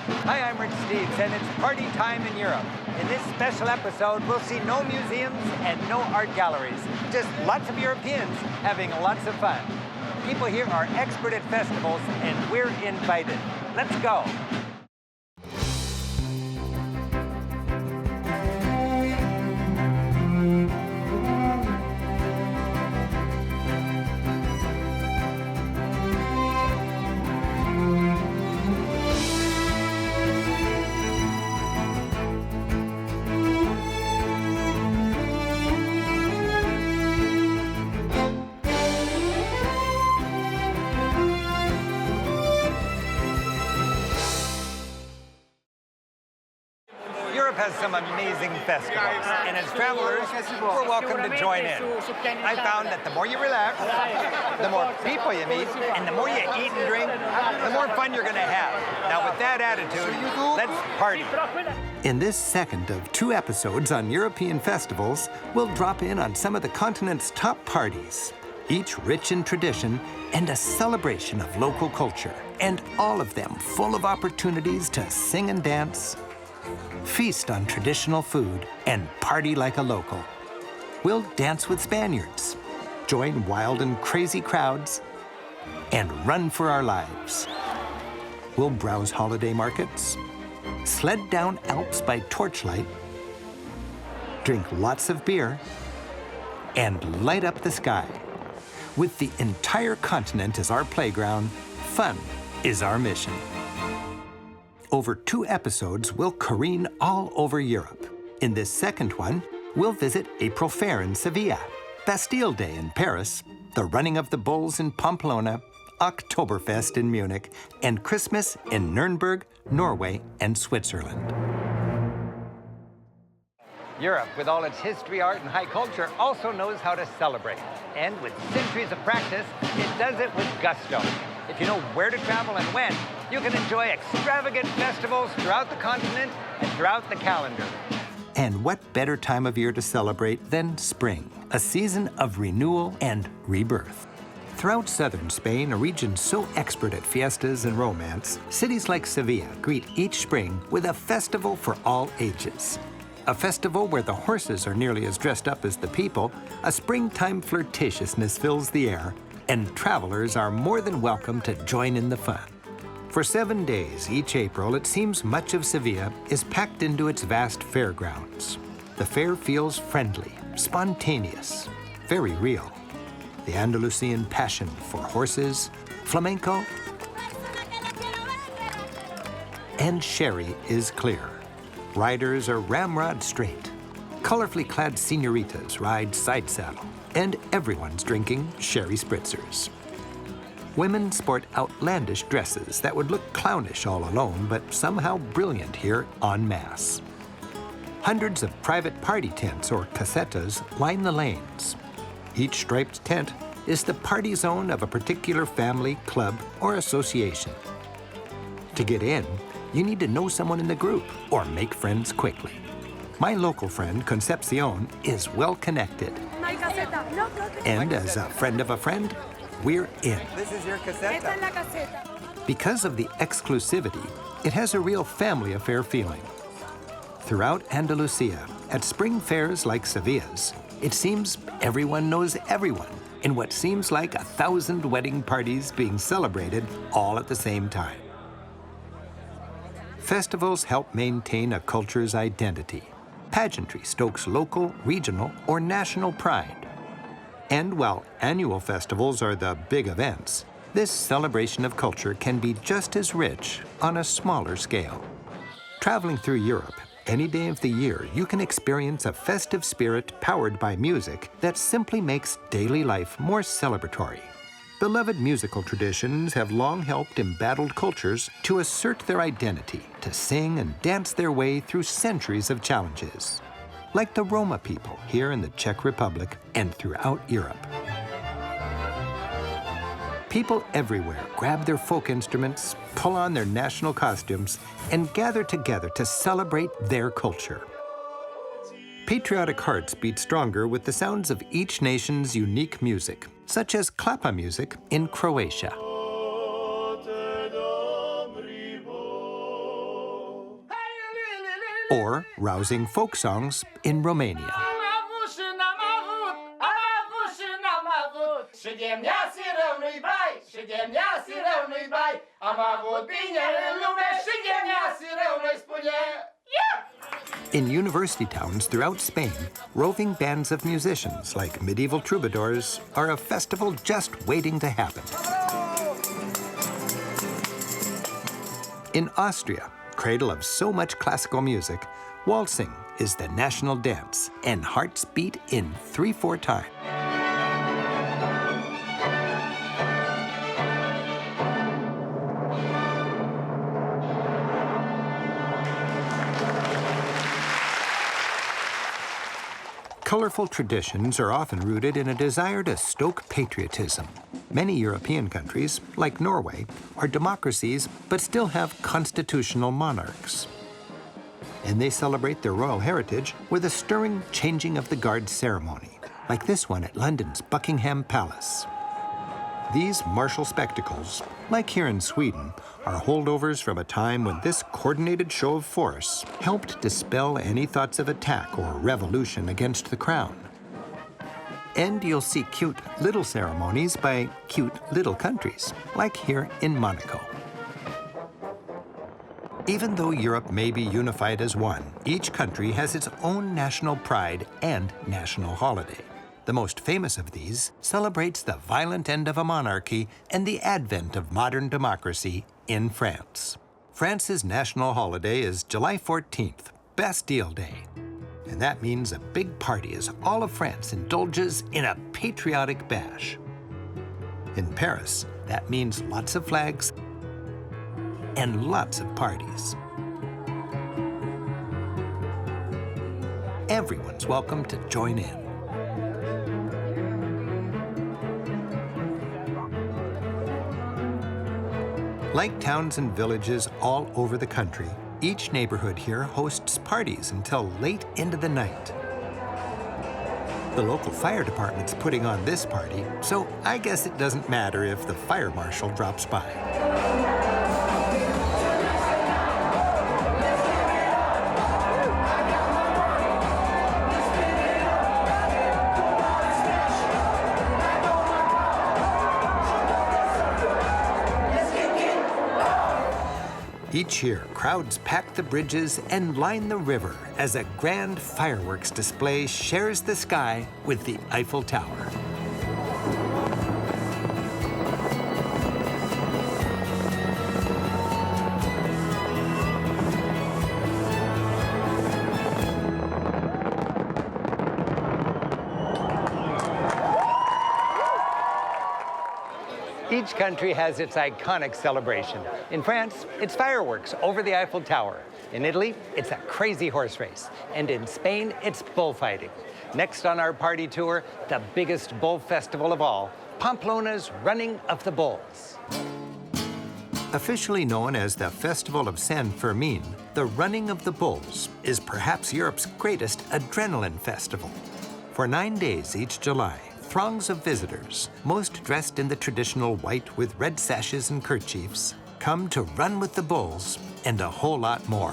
Hi, I'm Rich Steves, and it's party time in Europe. In this special episode, we'll see no museums and no art galleries, just lots of Europeans having lots of fun. People here are expert at festivals, and we're invited. Let's go. Europe has some amazing festivals, and as travelers, we're welcome to join in. I found that the more you relax, the more people you meet, and the more you eat and drink, the more fun you're going to have. Now, with that attitude, let's party. In this second of 2 episodes on European festivals, we'll drop in on some of the continent's top parties, each rich in tradition and a celebration of local culture, and all of them full of opportunities to sing and dance, feast on traditional food, and party like a local. We'll dance with Spaniards, join wild and crazy crowds, and run for our lives. We'll browse holiday markets, sled down Alps by torchlight, drink lots of beer, and light up the sky. With the entire continent as our playground, fun is our mission. Over 2 episodes, we'll careen all over Europe. In this second one, we'll visit April Fair in Sevilla, Bastille Day in Paris, the running of the bulls in Pamplona, Oktoberfest in Munich, and Christmas in Nürnberg, Norway, and Switzerland. Europe, with all its history, art, and high culture, also knows how to celebrate. And with centuries of practice, it does it with gusto. If you know where to travel and when, you can enjoy extravagant festivals throughout the continent and throughout the calendar. And what better time of year to celebrate than spring, a season of renewal and rebirth. Throughout southern Spain, a region so expert at fiestas and romance, cities like Sevilla greet each spring with a festival for all ages. A festival where the horses are nearly as dressed up as the people, a springtime flirtatiousness fills the air, and travelers are more than welcome to join in the fun. For 7 days each April, it seems much of Sevilla is packed into its vast fairgrounds. The fair feels friendly, spontaneous, very real. The Andalusian passion for horses, flamenco, and sherry is clear. Riders are ramrod straight. Colorfully clad señoritas ride side saddle, and everyone's drinking sherry spritzers. Women sport outlandish dresses that would look clownish all alone, but somehow brilliant here en masse. Hundreds of private party tents or casetas line the lanes. Each striped tent is the party zone of a particular family, club, or association. To get in, you need to know someone in the group or make friends quickly. My local friend, Concepcion, is well connected. And as a friend of a friend, we're in. This is your caseta. Because of the exclusivity, it has a real family affair feeling. Throughout Andalusia, at spring fairs like Sevilla's, it seems everyone knows everyone in what seems like 1,000 wedding parties being celebrated all at the same time. Festivals help maintain a culture's identity. Pageantry stokes local, regional, or national pride. And while annual festivals are the big events, this celebration of culture can be just as rich on a smaller scale. Traveling through Europe, any day of the year, you can experience a festive spirit powered by music that simply makes daily life more celebratory. Beloved musical traditions have long helped embattled cultures to assert their identity, to sing and dance their way through centuries of challenges. Like the Roma people here in the Czech Republic and throughout Europe. People everywhere grab their folk instruments, pull on their national costumes, and gather together to celebrate their culture. Patriotic hearts beat stronger with the sounds of each nation's unique music, such as klapa music in Croatia. or rousing folk songs in Romania. In university towns throughout Spain, roving bands of musicians like medieval troubadours are a festival just waiting to happen. In Austria, cradle of so much classical music, waltzing is the national dance, and hearts beat in 3/4 time. Colorful traditions are often rooted in a desire to stoke patriotism. Many European countries, like Norway, are democracies but still have constitutional monarchs. And they celebrate their royal heritage with a stirring changing of the guard ceremony, like this one at London's Buckingham Palace. These martial spectacles, like here in Sweden, are holdovers from a time when this coordinated show of force helped dispel any thoughts of attack or revolution against the crown. And you'll see cute little ceremonies by cute little countries, like here in Monaco. Even though Europe may be unified as one, each country has its own national pride and national holiday. The most famous of these celebrates the violent end of a monarchy and the advent of modern democracy in France. France's national holiday is July 14th, Bastille Day. And that means a big party as all of France indulges in a patriotic bash. In Paris, that means lots of flags and lots of parties. Everyone's welcome to join in. Like towns and villages all over the country, each neighborhood here hosts parties until late into the night. The local fire department's putting on this party, so I guess it doesn't matter if the fire marshal drops by. Each year, crowds pack the bridges and line the river as a grand fireworks display shares the sky with the Eiffel Tower. Each country has its iconic celebration. In France, it's fireworks over the Eiffel Tower. In Italy, it's a crazy horse race. And in Spain, it's bullfighting. Next on our party tour, the biggest bull festival of all, Pamplona's Running of the Bulls. Officially known as the Festival of San Fermin, the Running of the Bulls is perhaps Europe's greatest adrenaline festival. For 9 days each July, throngs of visitors, most dressed in the traditional white with red sashes and kerchiefs, come to run with the bulls and a whole lot more.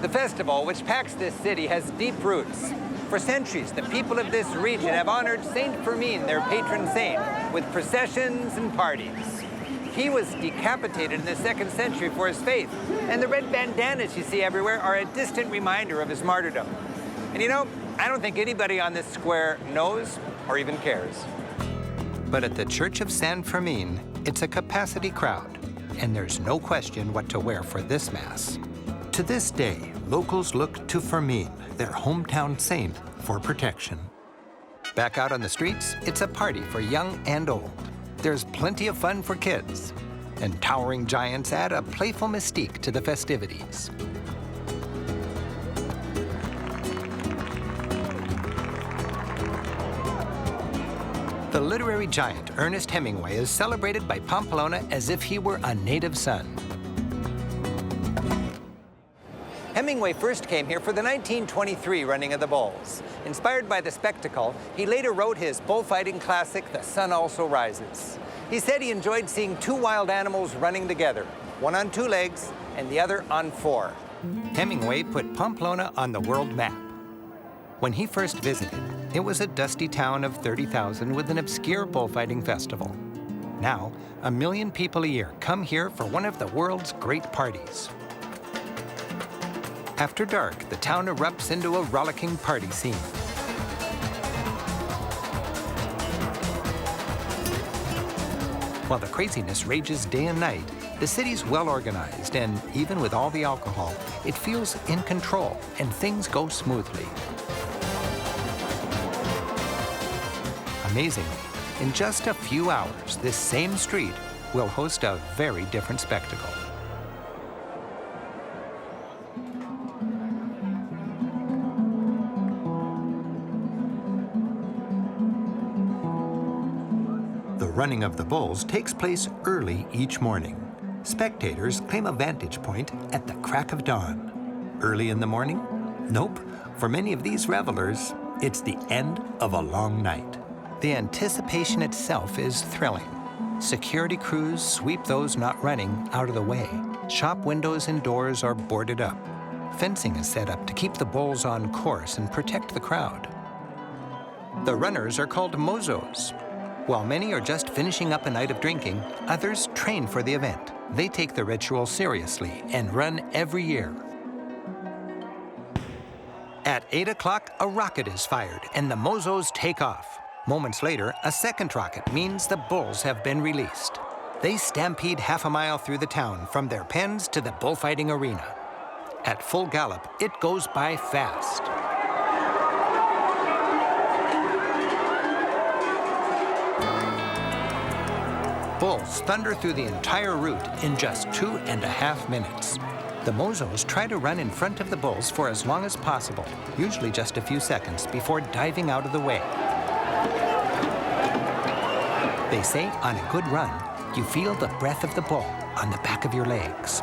The festival, which packs this city, has deep roots. For centuries, the people of this region have honored Saint Fermin, their patron saint, with processions and parties. He was decapitated in the 2nd century for his faith, and the red bandanas you see everywhere are a distant reminder of his martyrdom. And you know, I don't think anybody on this square knows or even cares. But at the Church of San Fermin, it's a capacity crowd, and there's no question what to wear for this Mass. To this day, locals look to Fermin, their hometown saint, for protection. Back out on the streets, it's a party for young and old. There's plenty of fun for kids, and towering giants add a playful mystique to the festivities. The literary giant Ernest Hemingway is celebrated by Pamplona as if he were a native son. Hemingway first came here for the 1923 Running of the Bulls. Inspired by the spectacle, he later wrote his bullfighting classic, The Sun Also Rises. He said he enjoyed seeing two wild animals running together, one on 2 legs and the other on 4. Hemingway put Pamplona on the world map. When he first visited, it was a dusty town of 30,000 with an obscure bullfighting festival. Now, 1 million people a year come here for one of the world's great parties. After dark, the town erupts into a rollicking party scene. While the craziness rages day and night, the city's well organized, and even with all the alcohol, it feels in control and things go smoothly. Amazingly, in just a few hours, this same street will host a very different spectacle. The running of the bulls takes place early each morning. Spectators claim a vantage point at the crack of dawn. Early in the morning? Nope. For many of these revelers, it's the end of a long night. The anticipation itself is thrilling. Security crews sweep those not running out of the way. Shop windows and doors are boarded up. Fencing is set up to keep the bulls on course and protect the crowd. The runners are called mozos. While many are just finishing up a night of drinking, others train for the event. They take the ritual seriously and run every year. At 8 o'clock, a rocket is fired and the mozos take off. Moments later, a second rocket means the bulls have been released. They stampede half a mile through the town from their pens to the bullfighting arena. At full gallop, it goes by fast. Bulls thunder through the entire route in just 2.5 minutes. The mozos try to run in front of the bulls for as long as possible, usually just a few seconds before diving out of the way. They say on a good run, you feel the breath of the bull on the back of your legs.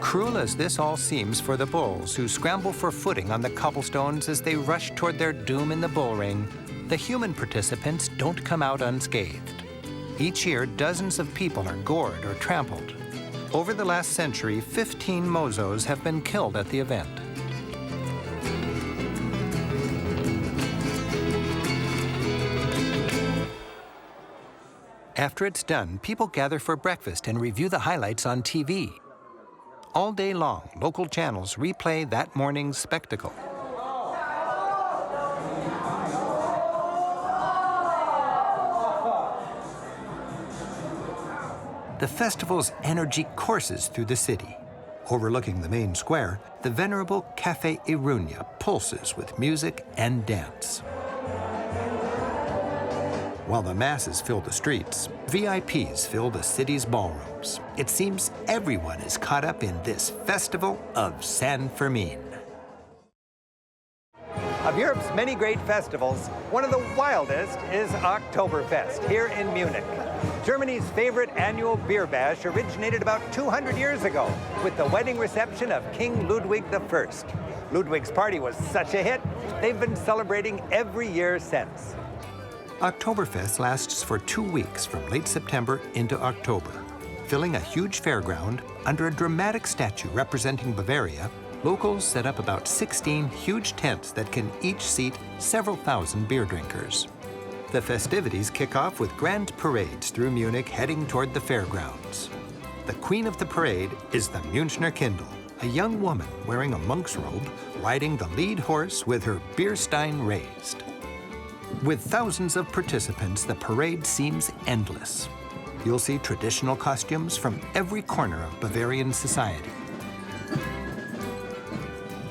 Cruel as this all seems for the bulls who scramble for footing on the cobblestones as they rush toward their doom in the bull ring, the human participants don't come out unscathed. Each year, dozens of people are gored or trampled. Over the last century, 15 mozos have been killed at the event. After it's done, people gather for breakfast and review the highlights on TV. All day long, local channels replay that morning's spectacle. The festival's energy courses through the city. Overlooking the main square, the venerable Café Iruña pulses with music and dance. While the masses fill the streets, VIPs fill the city's ballrooms. It seems everyone is caught up in this Festival of San Fermin. Of Europe's many great festivals, one of the wildest is Oktoberfest here in Munich. Germany's favorite annual beer bash originated about 200 years ago with the wedding reception of King Ludwig I. Ludwig's party was such a hit, they've been celebrating every year since. Oktoberfest lasts for 2 weeks from late September into October. Filling a huge fairground under a dramatic statue representing Bavaria, locals set up about 16 huge tents that can each seat several thousand beer drinkers. The festivities kick off with grand parades through Munich heading toward the fairgrounds. The queen of the parade is the Münchner Kindl, a young woman wearing a monk's robe, riding the lead horse with her beer stein raised. With thousands of participants, the parade seems endless. You'll see traditional costumes from every corner of Bavarian society.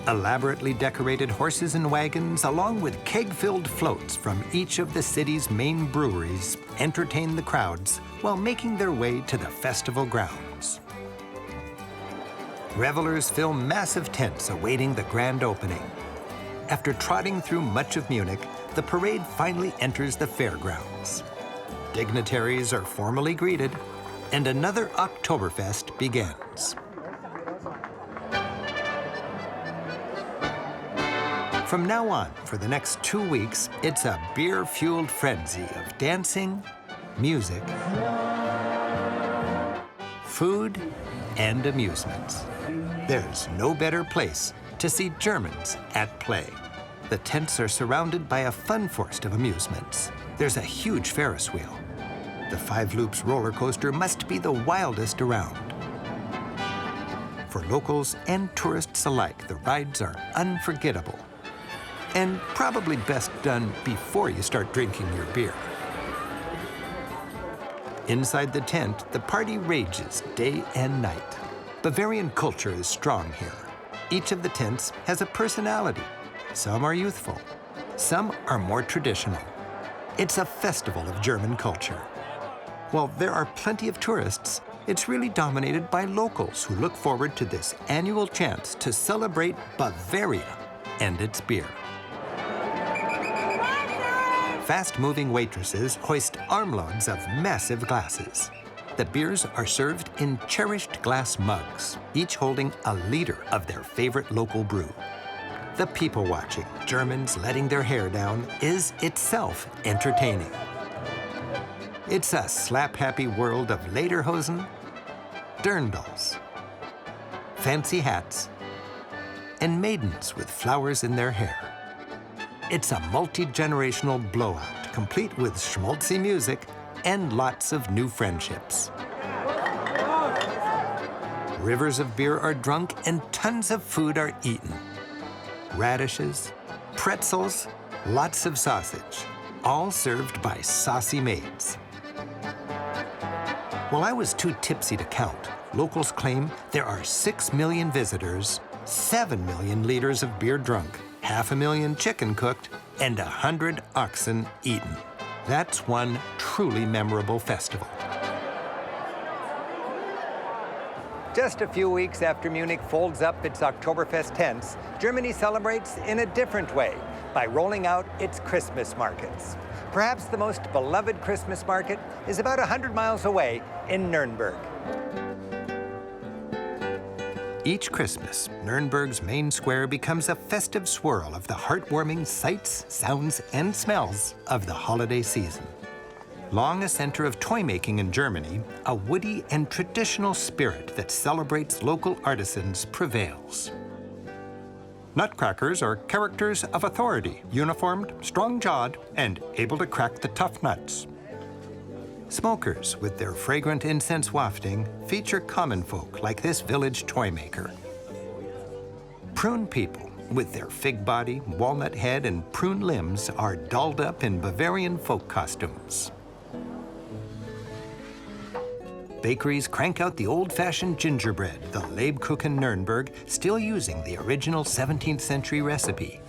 Elaborately decorated horses and wagons, along with keg-filled floats from each of the city's main breweries, entertain the crowds while making their way to the festival grounds. Revelers fill massive tents awaiting the grand opening. After trotting through much of Munich, the parade finally enters the fairgrounds. Dignitaries are formally greeted, and another Oktoberfest begins. From now on, for the next 2 weeks, it's a beer-fueled frenzy of dancing, music, food, and amusements. There's no better place to see Germans at play. The tents are surrounded by a fun forest of amusements. There's a huge Ferris wheel. The Five Loops roller coaster must be the wildest around. For locals and tourists alike, the rides are unforgettable and probably best done before you start drinking your beer. Inside the tent, the party rages day and night. Bavarian culture is strong here. Each of the tents has a personality. Some are youthful, some are more traditional. It's a festival of German culture. While there are plenty of tourists, it's really dominated by locals who look forward to this annual chance to celebrate Bavaria and its beer. Fast-moving waitresses hoist armloads of massive glasses. The beers are served in cherished glass mugs, each holding a liter of their favorite local brew. The people watching, Germans letting their hair down, is itself entertaining. It's a slap-happy world of lederhosen, dirndls, fancy hats, and maidens with flowers in their hair. It's a multi-generational blowout, complete with schmaltzy music and lots of new friendships. Rivers of beer are drunk and tons of food are eaten. Radishes, pretzels, lots of sausage, all served by saucy maids. While I was too tipsy to count, locals claim there are 6 million visitors, 7 million liters of beer drunk, 500,000 chicken cooked, and 100 oxen eaten. That's one truly memorable festival. Just a few weeks after Munich folds up its Oktoberfest tents, Germany celebrates in a different way by rolling out its Christmas markets. Perhaps the most beloved Christmas market is about 100 miles away in Nürnberg. Each Christmas, Nürnberg's main square becomes a festive swirl of the heartwarming sights, sounds, and smells of the holiday season. Long a center of toy-making in Germany, a woody and traditional spirit that celebrates local artisans prevails. Nutcrackers are characters of authority, uniformed, strong-jawed, and able to crack the tough nuts. Smokers, with their fragrant incense wafting, feature common folk like this village toy maker. Prune people, with their fig body, walnut head, and prune limbs, are dolled up in Bavarian folk costumes. Bakeries crank out the old-fashioned gingerbread, the Lebkuchen Nürnberg, still using the original 17th century recipe.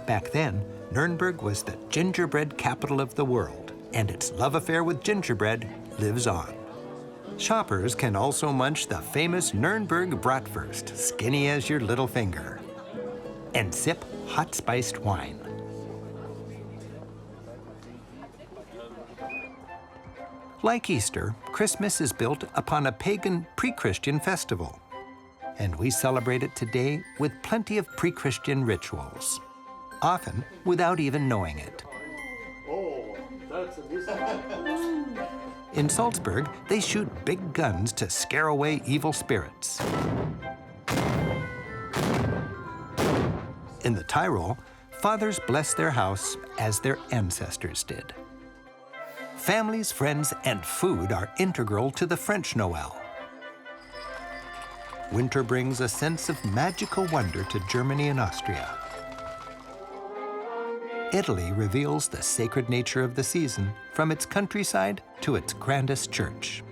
Back then, Nürnberg was the gingerbread capital of the world, and its love affair with gingerbread lives on. Shoppers can also munch the famous Nürnberg bratwurst, skinny as your little finger, and sip hot-spiced wine. Like Easter, Christmas is built upon a pagan pre-Christian festival, and we celebrate it today with plenty of pre-Christian rituals, often without even knowing it. In Salzburg, they shoot big guns to scare away evil spirits. In the Tyrol, fathers bless their house as their ancestors did. Families, friends, and food are integral to the French Noel. Winter brings a sense of magical wonder to Germany and Austria. Italy reveals the sacred nature of the season from its countryside to its grandest church.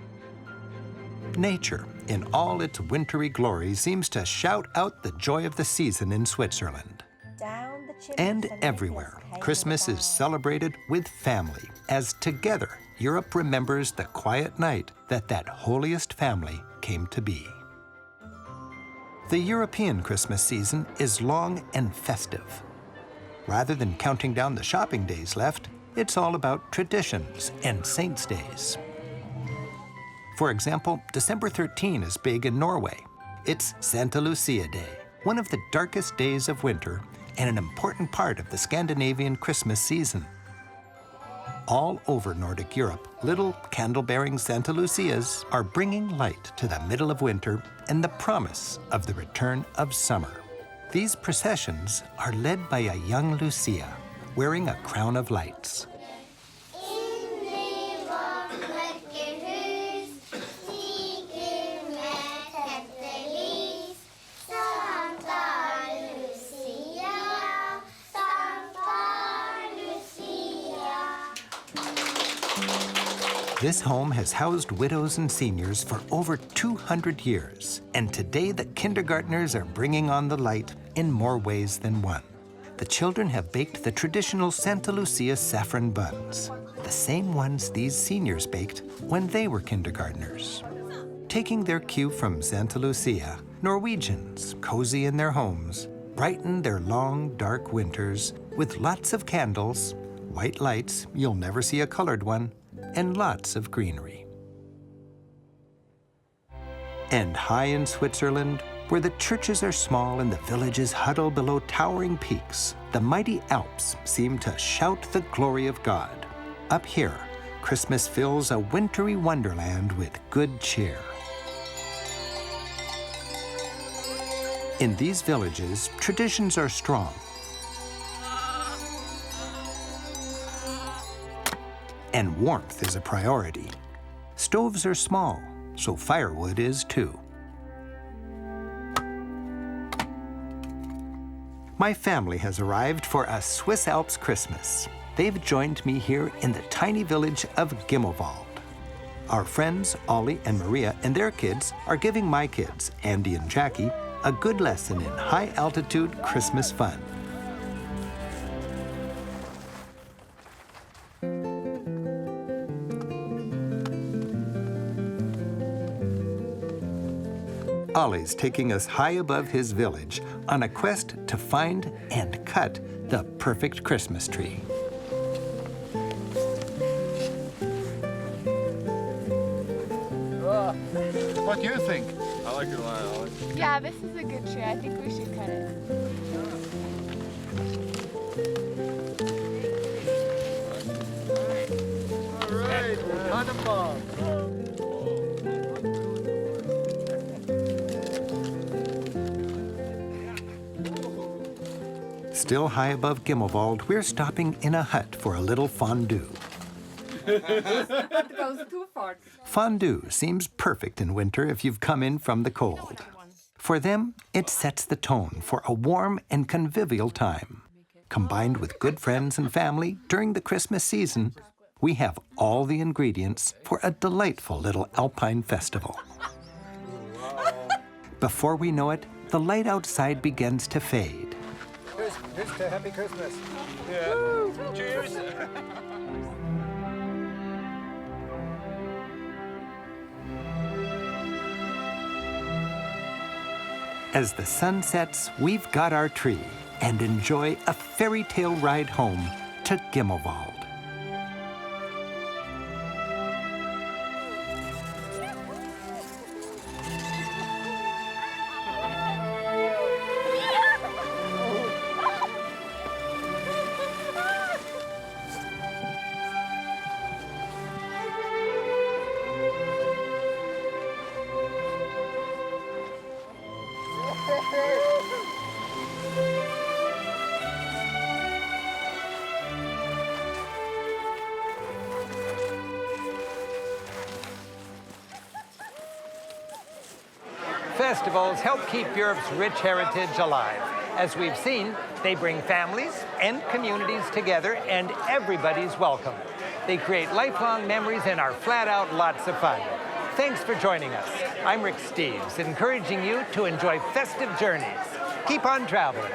Nature, in all its wintry glory, seems to shout out the joy of the season in Switzerland. And everywhere, Christmas is celebrated with family, as together Europe remembers the quiet night that holiest family came to be. The European Christmas season is long and festive. Rather than counting down the shopping days left, it's all about traditions and saints' days. For example, December 13 is big in Norway. It's Santa Lucia Day, one of the darkest days of winter and an important part of the Scandinavian Christmas season. All over Nordic Europe, little candle-bearing Santa Lucias are bringing light to the middle of winter and the promise of the return of summer. These processions are led by a young Lucia wearing a crown of lights. This home has housed widows and seniors for over 200 years, and today the kindergartners are bringing on the light in more ways than one. The children have baked the traditional Santa Lucia saffron buns, the same ones these seniors baked when they were kindergartners. Taking their cue from Santa Lucia, Norwegians, cozy in their homes, brighten their long, dark winters with lots of candles, white lights, you'll never see a colored one, and lots of greenery. And high in Switzerland, where the churches are small and the villages huddle below towering peaks, the mighty Alps seem to shout the glory of God. Up here, Christmas fills a wintry wonderland with good cheer. In these villages, traditions are strong. And warmth is a priority. Stoves are small, so firewood is too. My family has arrived for a Swiss Alps Christmas. They've joined me here in the tiny village of Gimmelwald. Our friends, Ollie and Maria, and their kids are giving my kids, Andy and Jackie, a good lesson in high-altitude Christmas fun. Ollie's taking us high above his village on a quest to find and cut the perfect Christmas tree. What do you think? I like your line, Ollie. Yeah, this is a good tree. I think we should cut it. All right, cut them off. Still high above Gimmelwald, we're stopping in a hut for a little fondue. It goes too far. Fondue seems perfect in winter if you've come in from the cold. For them, it sets the tone for a warm and convivial time. Combined with good friends and family during the Christmas season, we have all the ingredients for a delightful little alpine festival. Before we know it, the light outside begins to fade. Here's to Happy Christmas. Yeah. Cheers. As the sun sets, we've got our tree and enjoy a fairy tale ride home to Gimmelwald. Festivals help keep Europe's rich heritage alive. As we've seen, they bring families and communities together, and everybody's welcome. They create lifelong memories and are flat out lots of fun. Thanks for joining us. I'm Rick Steves, encouraging you to enjoy festive journeys. Keep on traveling.